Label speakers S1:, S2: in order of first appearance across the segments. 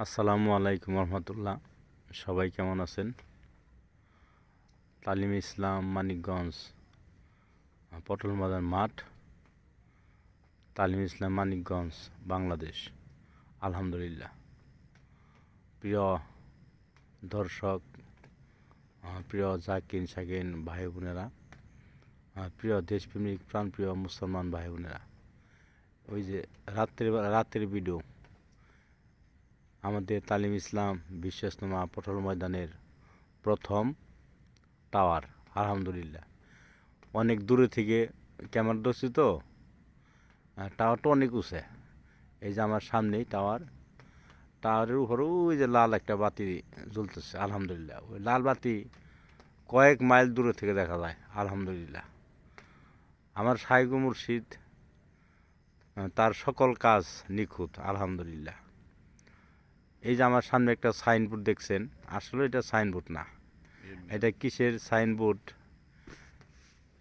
S1: আসসালামু আলাইকুম রহমতুল্লাহ। সবাই কেমন আছেন? তালিম ইসলাম মানিকগঞ্জ পটল বাজার মাঠ, তালিম ইসলাম মানিকগঞ্জ, বাংলাদেশ। আলহামদুলিল্লাহ। প্রিয় দর্শক, প্রিয় জাকিন শাকিন ভাই বোনেরা, প্রিয় দেশপ্রেমিক প্রাণপ্রিয় মুসলমান ভাই বোনেরা, ওই যে রাত্রের ভিডিও, আমাদের তালিম ইসলাম বিশ্বাসনামা পটল ময়দানের প্রথম টাওয়ার। আলহামদুলিল্লাহ। অনেক দূরে থেকে ক্যামেরা ধরছি তো, টাওয়ারটা অনেক উঁচে। এই যে আমার সামনেই টাওয়ারের উপরে ওই যে লাল একটা বাতি জ্বলতেছে। আলহামদুলিল্লাহ। ওই লাল বাতি কয়েক মাইল দূরে থেকে দেখা যায়। আলহামদুলিল্লাহ। আমার শাইখ মুর্শিদ, তার সকল কাজ নিখুঁত। আলহামদুলিল্লাহ। এই যে আমার সামনে একটা সাইনবোর্ড দেখছেন, আসলে এটা সাইনবোর্ড না, এটা কিসের সাইনবোর্ড?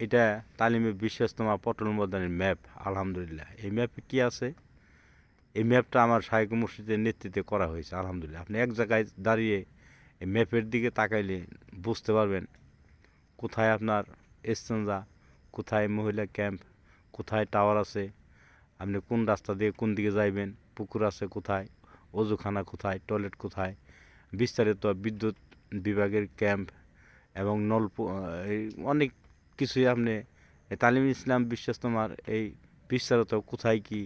S1: এটা তালিমে বিশ্বাসনামা পটল ময়দানের ম্যাপ। আলহামদুলিল্লাহ। এই ম্যাপে কি আছে? এই ম্যাপটা আমার শাইখ মুর্শিদের নেতৃত্বে করা হয়েছে। আলহামদুলিল্লাহ। আপনি এক জায়গায় দাঁড়িয়ে এই ম্যাপের দিকে তাকাইলে বুঝতে পারবেন কোথায় আপনার এক্সচেঞ্জা, কোথায় মহিলা ক্যাম্প, কোথায় টাওয়ার আছে, আপনি কোন রাস্তা দিয়ে কোন দিকে যাইবেন, পুকুর আছে কোথায়, অজুখানা কোথায়, টয়লেট কোথায়, বিস্তারিত বিদ্যুৎ বিভাগের ক্যাম্প এবং এই অনেক কিছুই আপনি তালিম ইসলাম বিশ্বাসনামার এই বিস্তারিত কোথায় কি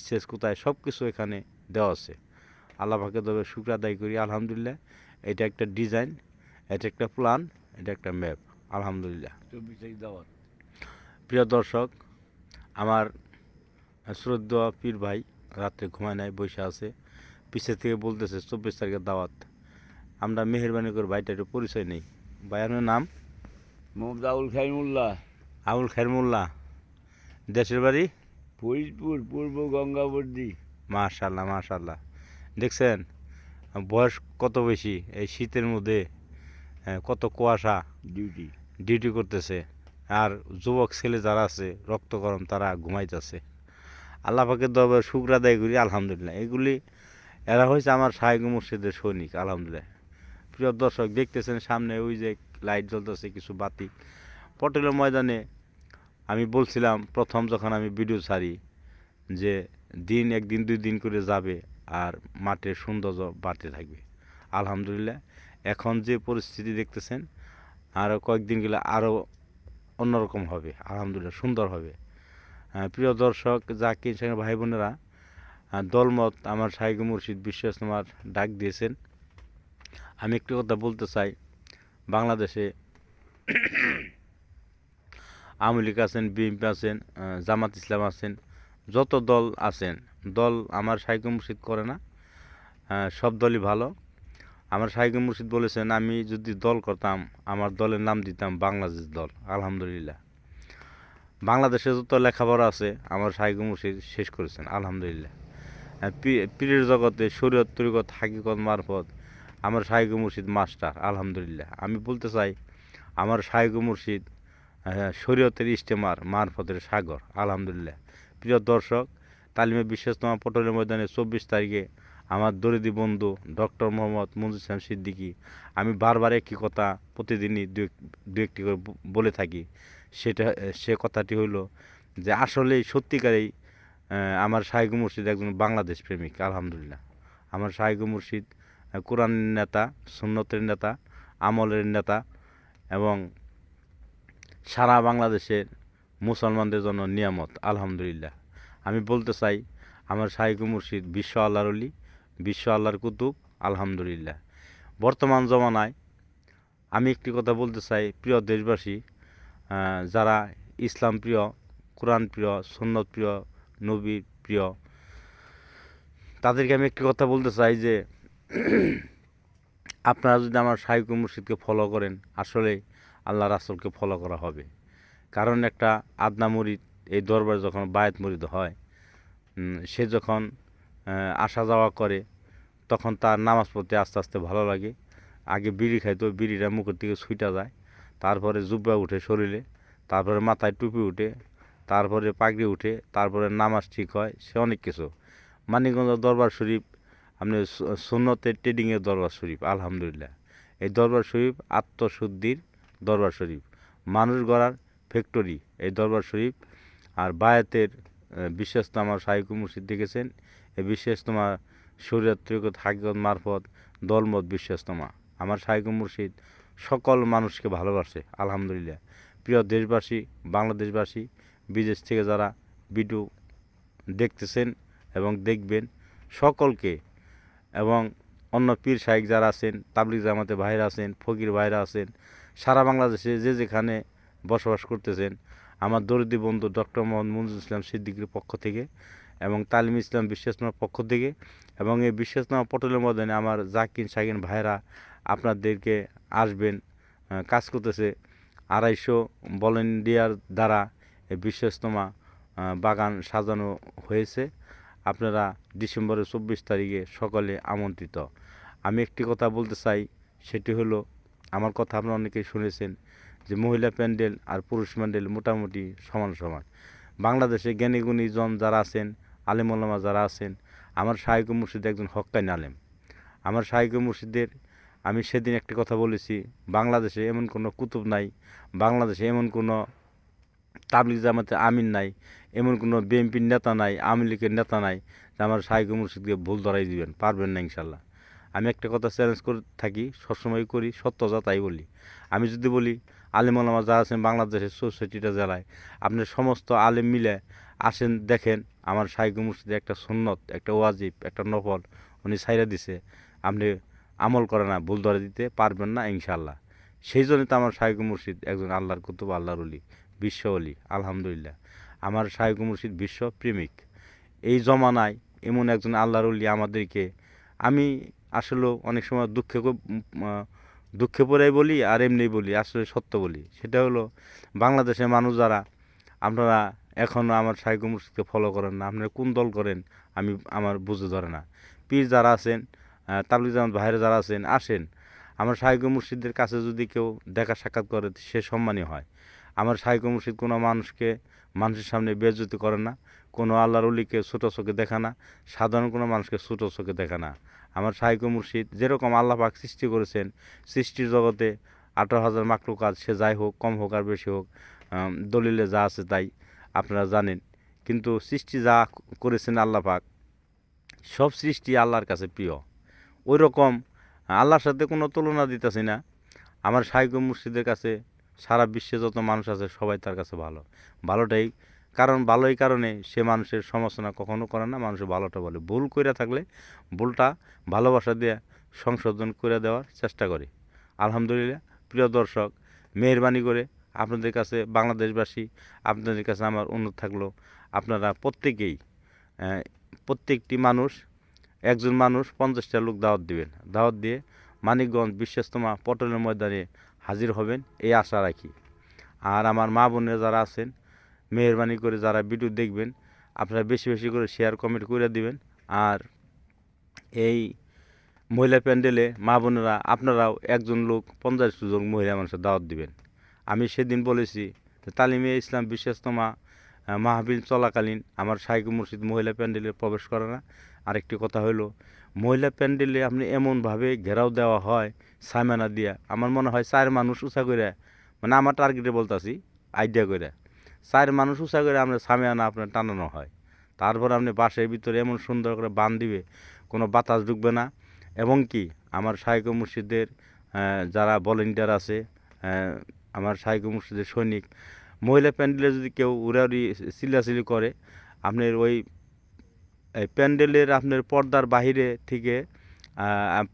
S1: স্টেজ কোথায় সব কিছু এখানে দেওয়া আছে। আল্লাহ পাকে তবে শুকর আদায় করি। আলহামদুলিল্লাহ। এটা একটা ডিজাইন, এটা একটা প্ল্যান, এটা একটা ম্যাপ। আলহামদুলিল্লাহ। প্রিয় দর্শক, আমার শ্রদ্ধেয় পীর ভাই রাত্রে ঘুমায় নাই, বসে আছে, পিছের থেকে বলতেছে 24 তারিখের দাওয়াত। আমরা মেহরবানি করে ভাইটার পরিচয় নেই। ভাই আপনার নাম?
S2: মোহাম্মদ আবুল খাইর মোল্লা।
S1: আবুল খাইর মোল্লা। দেশের বাড়ি?
S2: ফরিদপুর, পূর্ব গঙ্গাবর্দী।
S1: মাশাল্লাহ মাশাল্লাহ। দেখছেন বয়স কত বেশি, এই শীতের মধ্যে কত কুয়াশা, ডিউটি করতেছে। আর যুবক ছেলে যারা আছে রক্ত গরম, তারা ঘুমাইতেছে। আল্লাহ পাকের দরবারে শুকর আদায় করি। আলহামদুলিল্লাহ। এরা হয়েছে আমার শাইখ মুর্শিদের সৈনিক। আলহামদুলিল্লাহ। প্রিয় দর্শক, দেখতেছেন সামনে ওই যে লাইট জ্বলতেছে, কিছু বাতি। পটেলের ময়দানে আমি বলছিলাম প্রথম যখন আমি ভিডিও ছাড়ি যে দিন একদিন 2 দিন করে যাবে আর মাঠের সৌন্দর্য বাড়তে থাকবে। আলহামদুলিল্লাহ। এখন যে পরিস্থিতি দেখতেছেন, আরও কয়েকদিন গেলে আরও অন্যরকম হবে। আলহামদুলিল্লাহ, সুন্দর হবে। প্রিয় দর্শক, জাকির সঙ্গে ভাই বোনেরা, দলমত আমার শাইখ মুর্শিদ বিশ্বাসনামার ডাক দিয়েছেন। আমি একটি কথা বলতে চাই, বাংলাদেশে আওয়ামী লীগ আছেন, বিএনপি আছেন, জামাত ইসলাম আছেন, যত দল আছেন, দল আমার শাইখ মুর্শিদ করে না। সব দলই ভালো। আমার শাইখ মুর্শিদ বলেছেন আমি যদি দল করতাম, আমার দলের নাম দিতাম বাংলাদেশ দল। আলহামদুলিল্লাহ। বাংলাদেশে যত লেখাপড়া আছে আমার শাইখ মুর্শিদ শেষ করেছেন। আলহামদুলিল্লাহ। পীরের জগতে শরীয়ত তরিকত হাকিকত মারফত আমার শাইখ মুর্শিদ মাস্টার। আলহামদুলিল্লাহ। আমি বলতে চাই আমার শাইখ মুর্শিদ শরীয়তের ইস্তেমার মারফতের সাগর। আলহামদুলিল্লাহ। প্রিয় দর্শক, তালিমে বিশ্বাসনামা পটলের ময়দানে 24 তারিখে আমার দরিদ্র বন্ধু ডক্টর মোহাম্মদ মঞ্জুর ইসলাম সিদ্দিকী, আমি বারবার একই কথা প্রতিদিনই দু একটি করে বলে থাকি। সে কথাটি হইল যে আসলেই সত্যিকারেই আমার শাইখ মুর্শিদ একজন বাংলাদেশ প্রেমিক। আলহামদুলিল্লাহ। আমার শাইখ মুর্শিদ কোরআনের নেতা, সুন্নতের নেতা, আমলের নেতা এবং সারা বাংলাদেশের মুসলমানদের জন্য নিয়ামত। আলহামদুলিল্লাহ। আমি বলতে চাই আমার শাইখ মুর্শিদ বিশ্ব আল্লাহর অলি, বিশ্ব আল্লাহর কুতুব। আলহামদুলিল্লাহ। বর্তমান জমানায় আমি একটি কথা বলতে চাই, প্রিয় দেশবাসী, যারা ইসলাম প্রিয়, কোরআন প্রিয়, সুন্নত প্রিয়, নবী প্রিয়, তাদেরকে আমি একটি কথা বলতে চাই যে আপনারা যদি আমার শাইখ মুর্শিদকে ফলো করেন, আসলে আল্লাহ রাসূলকে ফলো করা হবে। কারণ একটা আদনা মুরিদ এই দরবারে যখন বায়াত মুরিদ হয়, সে যখন আসা যাওয়া করে, তখন তার নামাজ পড়তে আস্তে আস্তে ভালো লাগে। আগে বিড়ি খাইতো, বিড়িটা মুখের থেকে ছুইটা যায়, তারপরে জুব্বা উঠে শরীরে, তারপরে মাথায় টুপি উঠে, তারপরে পাগড়ি উঠে, তারপরে নামাজ ঠিক হয়, সে অনেক কিছু। মানিকগঞ্জ দরবার শরীফ আপনি সুন্নতের ট্রেডিংয়ের দরবার শরীফ আলহামদুলিল্লাহ। এই দরবার শরীফ আত্মশুদ্ধির দরবার শরীফ, মানুষ গড়ার ফ্যাক্টরি এই দরবার শরীফ। আর বায়াতের বিশ্বাসনামা শাইখুল মুর্শিদ দেখেছেন। এই বিশ্বাসনামা শরীয়ত তরিকত হাকিকত মারফত দলমত বিশ্বাসনামা। আমার শাইখুল মুর্শিদ সকল মানুষকে ভালোবাসে আলহামদুলিল্লাহ। প্রিয় দেশবাসী, বাংলাদেশবাসী, বিদেশ থেকে যারা ভিডিও দেখতেছেন এবং দেখবেন সকলকে, এবং অন্য পীর শাইখ যারা আছেন, তাবলিগ জামাতে ভাইরা আছেন, ফকির ভাইরা আছেন, সারা বাংলাদেশে যে যেখানে বসবাস করতেছেন, আমার দরিদ্র বন্ধু ডক্টর মোহাম্মদ মঞ্জুর ইসলাম সিদ্দিকীর পক্ষ থেকে এবং তালিম ইসলাম বিশ্বাসনামার পক্ষ থেকে এবং এই বিশ্বাসনামা পটলের ময়দানে আমার জাকির শাকিন ভাইরা আপনাদেরকে আসবেন, কাজ করতেছে 250 ভলেন্টিয়ার দ্বারা এই বিশ্বাসনামা বাগান সাজানো হয়েছে। আপনারা ডিসেম্বরের 24 তারিখে সকলে আমন্ত্রিত। আমি একটি কথা বলতে চাই, সেটি হলো, আমার কথা আপনারা অনেকেই শুনেছেন যে মহিলা প্যান্ডেল আর পুরুষ প্যান্ডেল মোটামুটি সমান সমান। বাংলাদেশে জ্ঞানীগুণী জন যারা আছেন, আলেম ওলামা যারা আছেন, আমার শাইখুল মুর্শিদ একজন হক্কানি আলেম। আমার শাইখুল মুর্শিদের আমি সেদিন একটি কথা বলেছি, বাংলাদেশে এমন কোনো কুতুব নাই, বাংলাদেশে এমন কোনো তাবলিগ জামাতে আমিন নাই, এমন কোনো বিএনপির নেতা নাই, আওয়ামী লীগের নেতা নাই যে আমার শাইখুল মুর্শিদকে ভুল ধরাই দিবেন, পারবেন না ইনশাল্লাহ। আমি একটা কথা চ্যালেঞ্জ করে থাকি, সবসময় করি, সত্য যা তাই বলি। আমি যদি বলি আলেম ওলামা যারা আছেন বাংলাদেশের 64টা জেলায়, আপনি সমস্ত আলেম মিলে আসেন, দেখেন আমার শাইখুল মুর্শিদের একটা সুন্নত, একটা ওয়াজিব, একটা নফল উনি ছাইরা দিছে, আপনি আমল করে না, ভুল ধরে দিতে পারবেন না ইনশাল্লাহ। সেই জন্য তো আমার শাইখুল মুর্শিদ একজন আল্লাহর কুতুব, আল্লাহর ওলি, বিশ্ব ওলি আলহামদুলিল্লাহ। আমার শাইখুল মুর্শিদ বিশ্ব প্রেমিক। এই জমানায় এমন একজন আল্লাহর ওলি আমাদেরকে, আমি আসলেও অনেক সময় দুঃখে পড়েই বলি আর এমনি বলি, আসলে সত্য বলি। সেটা হলো, বাংলাদেশের মানুষ যারা আপনারা এখনও আমার শাইখুল মুর্শিদকে ফলো করেন না, আপনারা কোন দল করেন আমি আমার বুঝে ধরে না। পীর যারা আছেন, তাবলিগ জামাত ভাইরা যারা আছেন, আসেন আমার শাইখুল মুর্শিদের কাছে। যদি কেউ দেখা সাক্ষাৎ করে সে সম্মানী হয়। আমার শাইখুল মুর্শিদ কোনো মানুষকে মানুষের সামনে বেইজ্জতি করে না, কোনো আল্লাহর ওলিকে ছোটো চোখে দেখা না, সাধারণ কোনো মানুষকে ছোটো চোখে দেখা না। আমার শাইখুল মুর্শিদ যেরকম আল্লাহ পাক সৃষ্টি করেছেন, সৃষ্টির জগতে 18,000 মাখলুকাত, সে যাই হোক, কম হোক আর বেশি হোক, দলিলে যা আছে তাই আপনারা জানেন। কিন্তু সৃষ্টি যা করেছেন আল্লাহ পাক, সব সৃষ্টি আল্লাহর কাছে প্রিয়। ওই রকম আল্লাহর সাথে কোনো তুলনা দিতেছি না। আমার শাইখুল মুর্শিদের কাছে সারা বিশ্বে যত মানুষ আছে সবাই তার কাছে ভালো, ভালোটাই কারণ, ভালোই কারণে সে মানুষের সমালোচনা কখনো করে না, মানুষের ভালোটা বলে। ভুল করে থাকলে ভুলটা ভালোবাসা দিয়ে সংশোধন করে দেওয়ার চেষ্টা করে আলহামদুলিল্লাহ। প্রিয় দর্শক, মেহেরবানি করে আপনাদের কাছে, বাংলাদেশবাসী, আপনাদের কাছে আমার অনুরোধ থাকলো, আপনারা প্রত্যেকেই, প্রত্যেকটি মানুষ, একজন মানুষ 50টা লোক দাওয়াত দিবেন, দাওয়াত দিয়ে মানিকগঞ্জ বিশ্বাস্তমা পটলের ময়দানে হাজির হবেন, এই আশা রাখি। আর আমার মা বোনেরা যারা আছেন, মেহেরবানি করে যারা ভিডিও দেখবেন, আপনারা বেশি বেশি করে শেয়ার কমেন্ট করে দিবেন। আর এই মহিলা প্যান্ডেলে মা বোনেরা আপনারাও একজন লোক 50 জন মহিলা মানুষের দাওয়াত দিবেন। আমি সেদিন বলেছি তালিমে ইসলাম বিশ্বাস্তমা মাহফিল চলাকালীন আমার শাইখুল মুর্শিদ মহিলা প্যান্ডেলে প্রবেশ করে না। আরেকটি কথা হলো, মহিলা প্যান্ডেলে আপনি এমনভাবে ঘেরাও দেওয়া হয় সাইমানা দিয়া, আমার মনে হয় 4 মানুষ উঁচা করে, মানে আমার টার্গেটে বলতাছি, আইডিয়া করে 4 মানুষ উঁচা করে আপনার সামিয়ানা আপনার টানানো হয়। তারপর আপনি বাসের ভিতরে এমন সুন্দর করে বান দিবে, কোনো বাতাস ঢুকবে না। এবং কি আমার শাইখুল মুর্শিদের যারা ভলেন্টিয়ার আছে, আমার শাইখুল মুর্শিদের সৈনিক, মহিলা প্যান্ডেলে যদি কেউ উড়াউড়ি চিল্লাচিল্লি করে, আপনার ওই প্যান্ডেলের আপনার পর্দার বাহিরে থেকে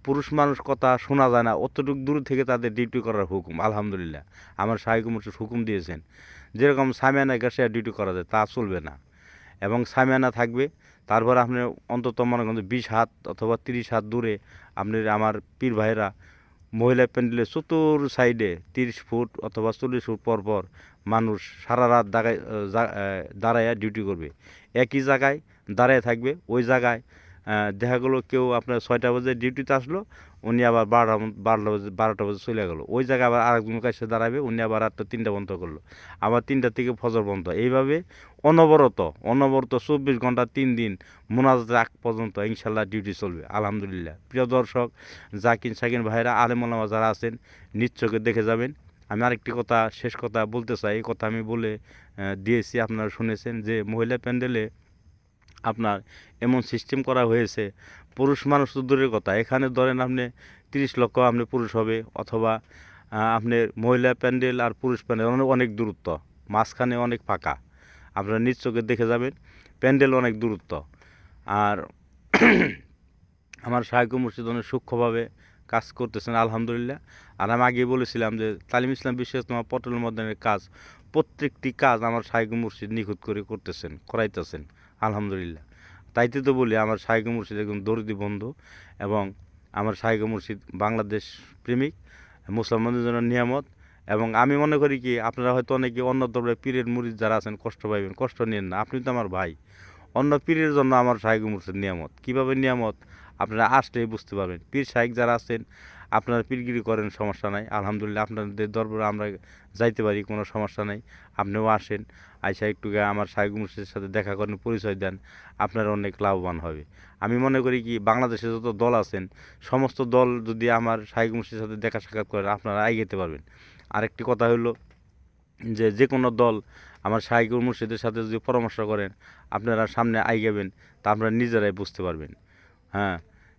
S1: পুরুষ মানুষ কথা শোনা যায় না, অতটুকু দূর থেকে তাদের ডিউটি করার হুকুম আলহামদুলিল্লাহ আমার শাইখুল মুর্শিদ হুকুম দিয়েছেন। যেরকম সামিয়ানা গাছে ডিউটি করা যায় তা চলবে না, এবং সামিয়ানা থাকবে। তারপর আপনি অন্তত মনে করেন 20 হাত অথবা 30 হাত দূরে আপনার আমার পীর ভাইরা মহিলা প্যান্ডেলের চতুর সাইডে 30 ফুট অথবা 40 ফুট পর পর মানুষ সারা রাত দাঁড়ায় ডিউটি করবে, একই জায়গায় দাঁড়ায় থাকবে। ওই জায়গায় দেখা গেলো কেউ আপনার 6টা বাজে ডিউটিতে আসলো, উনি আবার 12টা বাজে চলে গেলো, ওই জায়গায় আবার আরেকজন কাছে দাঁড়াবে, উনি আবার 3টা বন্ধ করলো, আবার 3টা থেকে ফজর বন্ধ, এইভাবে অনবরত 24 ঘন্টা 3 দিন মোনাজাতের আগ পর্যন্ত ইনশাল্লাহ ডিউটি চলবে আলহামদুলিল্লাহ। প্রিয় দর্শক, জাকির শাকির ভাইরা আলেম ওলামা যারা আছেন নিজ চোখে দেখে যাবেন। আমি আরেকটি কথা, শেষ কথা বলতে চাই, এই কথা আমি বলে দিয়েছি, আপনারা শুনেছেন যে মহিলা প্যান্ডেলে আপনার এমন সিস্টেম করা হয়েছে, পুরুষ মানুষ তো দূরের কথা, এখানে ধরেন আপনি 30 লক্ষ আপনি পুরুষ হবে, অথবা আপনার মহিলা প্যান্ডেল আর পুরুষ প্যান্ডেল অনেক দূরত্ব, মাঝখানে অনেক ফাঁকা, আপনারা নিজ চোখে দেখে যাবেন, প্যান্ডেল অনেক দূরত্ব। আর আমার শাইখ মুর্শিদ অনেক সূক্ষ্মভাবে কাজ করতেছেন আলহামদুলিল্লাহ। আর আমি আগেই বলেছিলাম যে তালিম ইসলাম বিশ্ব ইজতেমা পটল ময়দানের কাজ, প্রত্যেকটি কাজ আমার শাইখ মুর্শিদ নিখুঁত করে করতেছেন, করাইতেছেন আলহামদুলিল্লাহ। তাইতে তো বলি আমার শাইখ মুর্শিদ একজন দরদি বন্ধু, এবং আমার শাইখ মুর্শিদ বাংলাদেশ প্রেমিক, মুসলমানদের জন্য নিয়ামত। এবং আমি মনে করি কি, আপনারা হয়তো অনেকে অন্য দরবারে পীরের মুরিদ যারা আছেন কষ্ট পাইবেন, কষ্ট নিয়েন না, আপনি তো আমার ভাই। অন্য পীরের জন্য আমার শাইখ মুর্শিদ নিয়ামত। কীভাবে নিয়ামত আপনারা আসলেই বুঝতে পারবেন। পীর শাইখ যারা আছেন আপনারা পীরগিরি করেন, সমস্যা নাই আলহামদুলিল্লাহ, আপনাদের দরবারে আমরা যাইতে পারি, কোনো সমস্যা নাই। আপনিও আসেন, আইসা একটু আমার শাইখ মুর্শিদের সাথে দেখা করেন, পরিচয় দেন, আপনারা অনেক লাভবান হবে। আমি মনে করি কি, বাংলাদেশে যত দল আছেন সমস্ত দল যদি আমার শাইখ মুর্শিদের সাথে দেখা সাক্ষাৎ করেন, আপনারা এগিয়ে পারবেন। আরেকটি কথা হলো যে কোনো দল আমার শাইখ মুর্শিদের সাথে যদি পরামর্শ করেন, আপনারা সামনে আইগাবেন, তা আপনারা নিজেরাই বুঝতে পারবেন। হ্যাঁ,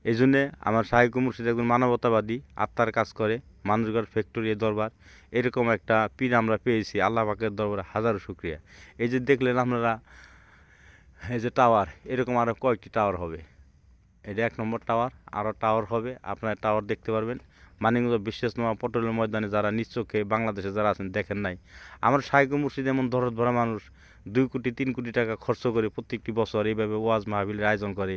S1: এই জন্যে আমার শাইখ মুর্শিদ একজন মানবতাবাদী, আত্মার কাজ করে, মানুষগড় ফ্যাক্টরি দরবার, এরকম একটা পীর আমরা পেয়েছি, আল্লাহ পাকের দরবারে হাজারো শুকরিয়া। এই যে দেখলেন আপনারা, এই যে টাওয়ার, এরকম আরও কয়েকটি টাওয়ার হবে, এটা 1 নম্বর টাওয়ার, আরও টাওয়ার হবে, আপনারা টাওয়ার দেখতে পারবেন। মানিকগঞ্জ বিশ্ব ইজতেমা পটলের ময়দানে যারা নিজ চোখে বাংলাদেশে যারা আছেন দেখেন নাই, আমার শাইখ মুর্শিদ এমন দরদ ভরা মানুষ, 2 কোটি 3 কোটি টাকা খরচ করে প্রত্যেকটি বছর এইভাবে ওয়াজ মাহফিলের আয়োজন করে।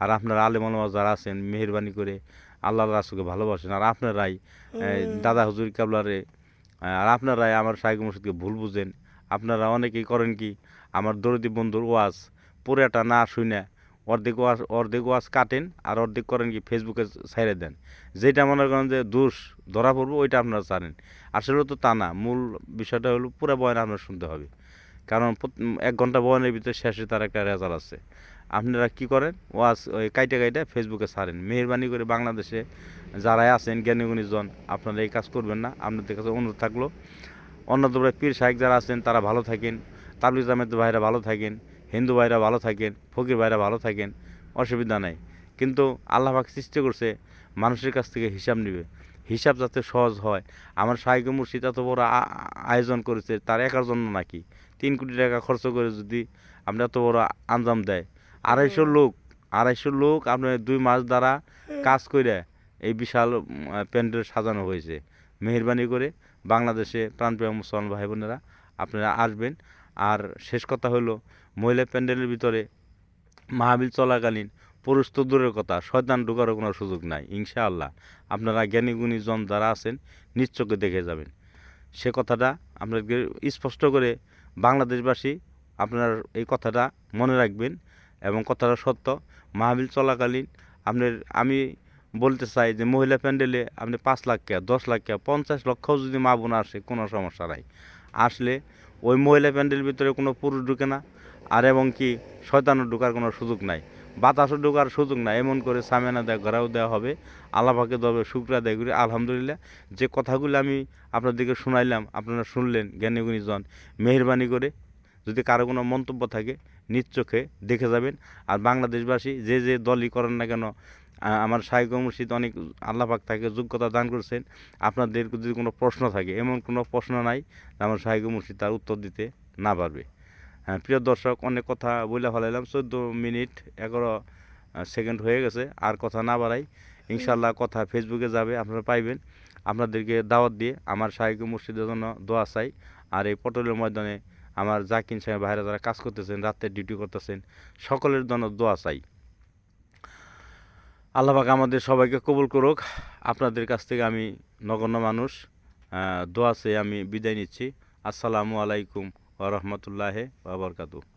S1: আর আপনারা আলেম ওলামা যারা আছেন মেহেরবানি করে আল্লাহ রাসূলকে ভালোবাসেন, আর আপনারাই দাদা হুজুর কেবলারে, আর আপনারাই আমার শাইখ মুর্শিদকে ভুল বুঝেন। আপনারা অনেকেই করেন কি, আমার দরদি বন্ধুর ওয়াজ পুরাটা না শুনে অর্ধেক ওয়াজ কাটেন, আর অর্ধেক করেন কি ফেসবুকে ছাইড়ে দেন, যেটা মনে করেন যে দোষ ধরা পড়বো ওইটা আপনারা জানেন। আসলে তো তা না, মূল বিষয়টা হলো পুরো বয়ান আপনার শুনতে হবে, কারণ 1 ঘন্টা বয়ানের ভিতরে শেষে তার একটা রেজাল্ট আছে। আপনারা কি করেন, ওয়াজ ওই কাইটে ফেসবুকে ছাড়েন। মেহেরবানি করে বাংলাদেশে যারাই আছেন জ্ঞানীগুণীজন, আপনারা এই কাজ করবেন না, আপনাদের কাছে অনুরোধ থাকলো। অন্য দরবারে পীর শাইখ যারা আছেন তারা ভালো থাকেন, তাবলিগ জামায়াতের ভাইরা ভালো থাকেন, হিন্দু ভাইরা ভালো থাকেন, ফকির ভাইরা ভালো থাকেন, অসুবিধা নাই। কিন্তু আল্লাহ পাক সৃষ্টি করছে মানুষের কাছ থেকে হিসাব নেবে, হিসাব যাতে সহজ হয়। আমার শাইখ মুর্শিদ এত বড় আয়োজন করেছে, তার একার জন্য নাকি 3 কোটি টাকা খরচ করে যদি আপনি এত বড় আঞ্জাম দেয়, 250 লোক আপনার 2 মাস দ্বারা কাজ করে এই বিশাল প্যান্ডেল সাজানো হয়েছে। মেহেরবানি করে বাংলাদেশে প্রাণপ্রিয় মুসলমান ভাই বোনেরা আপনারা আসবেন। আর শেষ কথা হলো, মহিলা প্যান্ডেলের ভিতরে মাহফিল চলাকালীন পুরুষ তো দূরের কথা, শয়তান ঢোকারও কোনো সুযোগ নাই ইনশাআল্লাহ। আপনারা জ্ঞানী গুণীজন যারা আছেন নিজ চোখে দেখে যাবেন। সে কথাটা আপনাদেরকে স্পষ্ট করে বাংলাদেশবাসী আপনার এই কথাটা মনে রাখবেন, এবং কথাটা সত্য। মাহফিল চলাকালীন আমি বলতে চাই যে মহিলা প্যান্ডেলে আপনি 5 লাখ টাকা, 10 লাখ টাকা, 50 লক্ষও যদি মা বোন আসে কোনো সমস্যা নাই, আসলে ওই মহিলা প্যান্ডেলের ভিতরে কোনো পুরুষ ঢুকে না, আর এবং কি শয়তানও ঢোকার কোনো সুযোগ নাই, বাতাসও ঢোকার সুযোগ নাই। এমন করে সামিয়ানা ঘরাও দেওয়া হবে। আল্লাহ পাকের দরবারে শুকরিয়া আদায় করি আলহামদুলিল্লাহ। যে কথাগুলো আমি আপনাদেরকে শোনাইলাম, আপনারা শুনলেন জ্ঞানী গুণীজন, মেহেরবানি করে যদি কারো কোনো মন্তব্য থাকে নিজ চোখে দেখে যাবেন। আর বাংলাদেশবাসী যে দলই করেন না কেন, আমার শাইখ মুর্শিদ অনেক আল্লাহ পাক তাকে যোগ্যতা দান করছেন। আপনাদের যদি কোনো প্রশ্ন থাকে, এমন কোনো প্রশ্ন নাই আমার শাইখ মুর্শিদ তার উত্তর দিতে না পারবে। হ্যাঁ প্রিয় দর্শক, অনেক কথা বলে ফেলাইলাম, 14 মিনিট 11 সেকেন্ড হয়ে গেছে, আর কথা না বাড়াই। ইনশাল্লাহ কথা ফেসবুকে যাবে, আপনারা পাইবেন। আপনাদেরকে দাওয়াত দিয়ে আমার শাইখ মুর্শিদের জন্য দোয়া চাই। আর এই পটলের ময়দানে আমার জাকির সাহেব ভাইরা যারা কাজ করতেছেন, রাতের ডিউটি করতেছেন, সকলের জন্য দোয়া চাই। আল্লাহ পাক আমাদের সবাইকে কবুল করুক। আপনাদের কাছ থেকে আমি নগণ্য মানুষ, দোয়া চেয়ে আমি বিদায় নিচ্ছি। আসসালামু আলাইকুম ওয়া রাহমাতুল্লাহি ওয়া বারাকাতুহু।